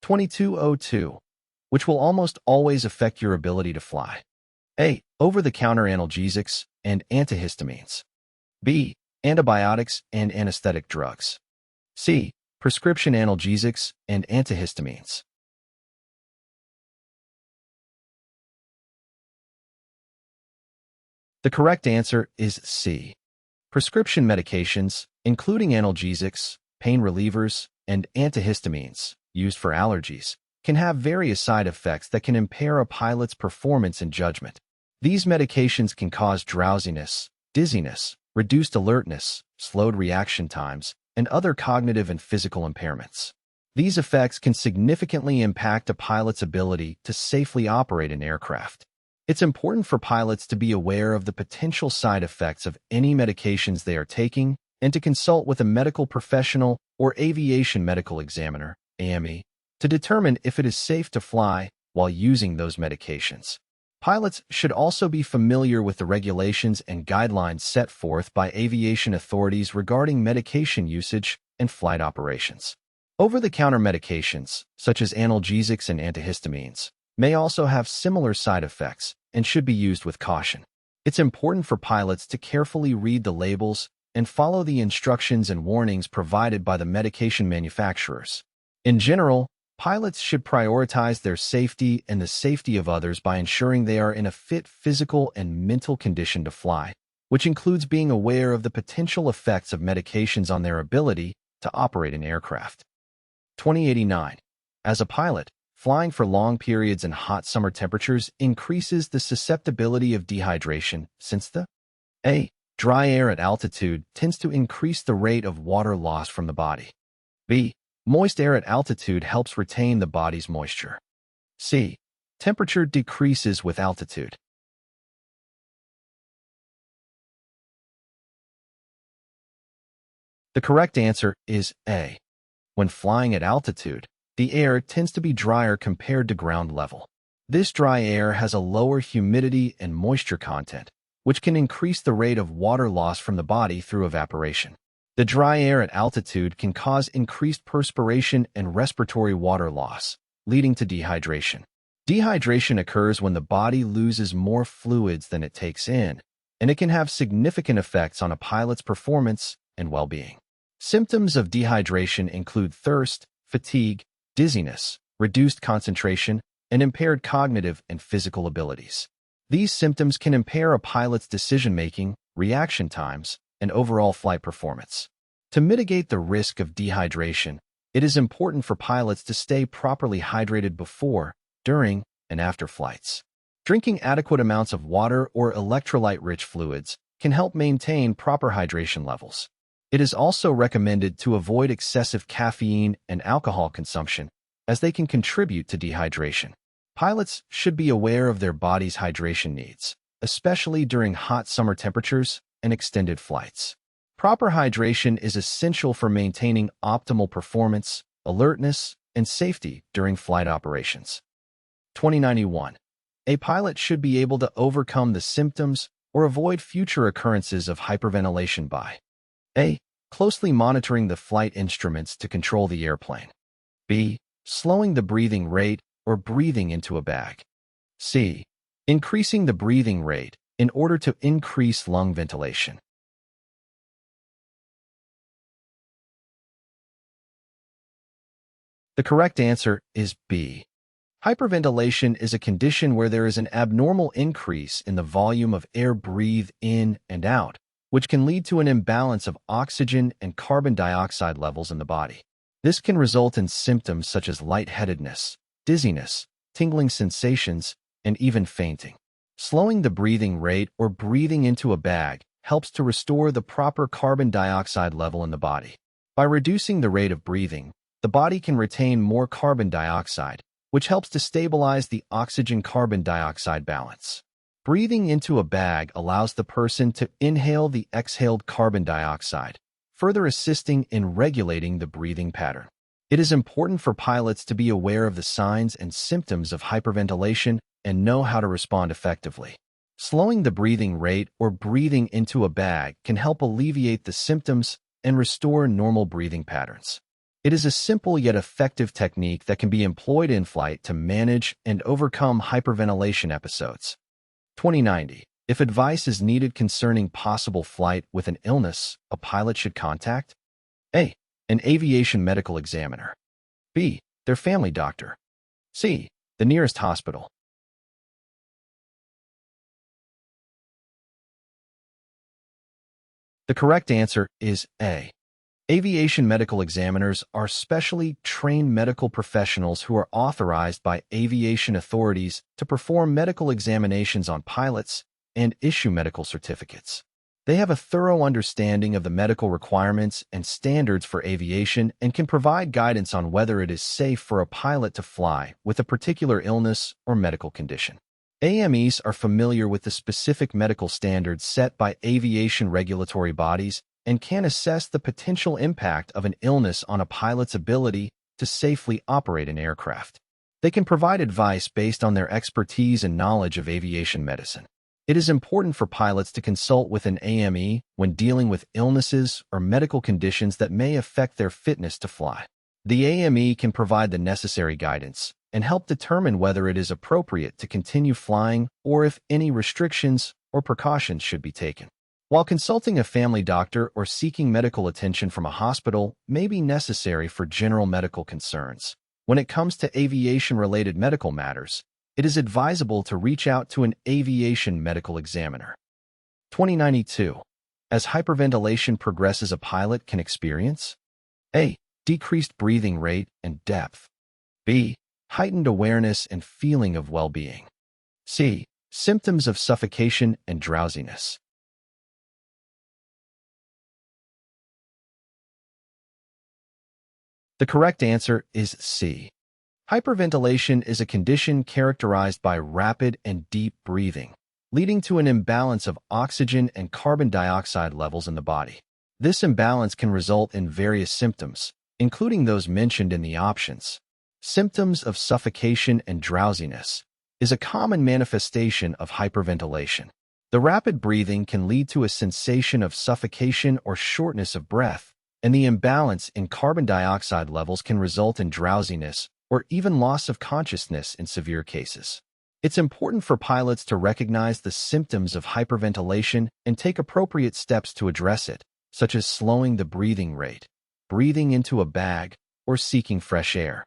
Q2202, which will almost always affect your ability to fly. A. Over-the-counter analgesics and antihistamines. B. Antibiotics and anesthetic drugs. C. Prescription analgesics and antihistamines. The correct answer is C. Prescription medications, including analgesics, pain relievers, and antihistamines, used for allergies, can have various side effects that can impair a pilot's performance and judgment. These medications can cause drowsiness, dizziness, reduced alertness, slowed reaction times, and other cognitive and physical impairments. These effects can significantly impact a pilot's ability to safely operate an aircraft. It's important for pilots to be aware of the potential side effects of any medications they are taking and to consult with a medical professional or Aviation Medical Examiner, AME, to determine if it is safe to fly while using those medications. Pilots should also be familiar with the regulations and guidelines set forth by aviation authorities regarding medication usage and flight operations. Over-the-counter medications, such as analgesics and antihistamines, may also have similar side effects and should be used with caution. It's important for pilots to carefully read the labels and follow the instructions and warnings provided by the medication manufacturers. In general, pilots should prioritize their safety and the safety of others by ensuring they are in a fit physical and mental condition to fly, which includes being aware of the potential effects of medications on their ability to operate an aircraft. 2089. As a pilot, flying for long periods in hot summer temperatures increases the susceptibility of dehydration since the A. Dry air at altitude tends to increase the rate of water loss from the body. B. Moist air at altitude helps retain the body's moisture. C. Temperature decreases with altitude. The correct answer is A. When flying at altitude, the air tends to be drier compared to ground level. This dry air has a lower humidity and moisture content, which can increase the rate of water loss from the body through evaporation. The dry air at altitude can cause increased perspiration and respiratory water loss, leading to dehydration. Dehydration occurs when the body loses more fluids than it takes in, and it can have significant effects on a pilot's performance and well-being. Symptoms of dehydration include thirst, fatigue, dizziness, reduced concentration, and impaired cognitive and physical abilities. These symptoms can impair a pilot's decision-making, reaction times, and overall flight performance. To mitigate the risk of dehydration, it is important for pilots to stay properly hydrated before, during, and after flights. Drinking adequate amounts of water or electrolyte-rich fluids can help maintain proper hydration levels. It is also recommended to avoid excessive caffeine and alcohol consumption, as they can contribute to dehydration. Pilots should be aware of their body's hydration needs, especially during hot summer temperatures and extended flights. Proper hydration is essential for maintaining optimal performance, alertness, and safety during flight operations. 2091. A pilot should be able to overcome the symptoms or avoid future occurrences of hyperventilation by A. Closely monitoring the flight instruments to control the airplane. B. Slowing the breathing rate or breathing into a bag. C. Increasing the breathing rate in order to increase lung ventilation. The correct answer is B. Hyperventilation is a condition where there is an abnormal increase in the volume of air breathed in and out, which can lead to an imbalance of oxygen and carbon dioxide levels in the body. This can result in symptoms such as lightheadedness, dizziness, tingling sensations, and even fainting. Slowing the breathing rate or breathing into a bag helps to restore the proper carbon dioxide level in the body. By reducing the rate of breathing, the body can retain more carbon dioxide, which helps to stabilize the oxygen-carbon dioxide balance. Breathing into a bag allows the person to inhale the exhaled carbon dioxide, further assisting in regulating the breathing pattern. It is important for pilots to be aware of the signs and symptoms of hyperventilation and know how to respond effectively. Slowing the breathing rate or breathing into a bag can help alleviate the symptoms and restore normal breathing patterns. It is a simple yet effective technique that can be employed in flight to manage and overcome hyperventilation episodes. 2090. If advice is needed concerning possible flight with an illness, a pilot should contact A. An aviation medical examiner. B. Their family doctor. C. The nearest hospital. The correct answer is A. Aviation medical examiners are specially trained medical professionals who are authorized by aviation authorities to perform medical examinations on pilots and issue medical certificates. They have a thorough understanding of the medical requirements and standards for aviation and can provide guidance on whether it is safe for a pilot to fly with a particular illness or medical condition. AMEs are familiar with the specific medical standards set by aviation regulatory bodies and can assess the potential impact of an illness on a pilot's ability to safely operate an aircraft. They can provide advice based on their expertise and knowledge of aviation medicine. It is important for pilots to consult with an AME when dealing with illnesses or medical conditions that may affect their fitness to fly. The AME can provide the necessary guidance and help determine whether it is appropriate to continue flying or if any restrictions or precautions should be taken. While consulting a family doctor or seeking medical attention from a hospital may be necessary for general medical concerns, when it comes to aviation-related medical matters, it is advisable to reach out to an aviation medical examiner. 2092. As hyperventilation progresses, a pilot can experience A. Decreased breathing rate and depth. B. Heightened awareness and feeling of well-being. C. Symptoms of suffocation and drowsiness. The correct answer is C. Hyperventilation is a condition characterized by rapid and deep breathing, leading to an imbalance of oxygen and carbon dioxide levels in the body. This imbalance can result in various symptoms, including those mentioned in the options. Symptoms of suffocation and drowsiness is a common manifestation of hyperventilation. The rapid breathing can lead to a sensation of suffocation or shortness of breath, and the imbalance in carbon dioxide levels can result in drowsiness or even loss of consciousness in severe cases. It's important for pilots to recognize the symptoms of hyperventilation and take appropriate steps to address it, such as slowing the breathing rate, breathing into a bag, or seeking fresh air.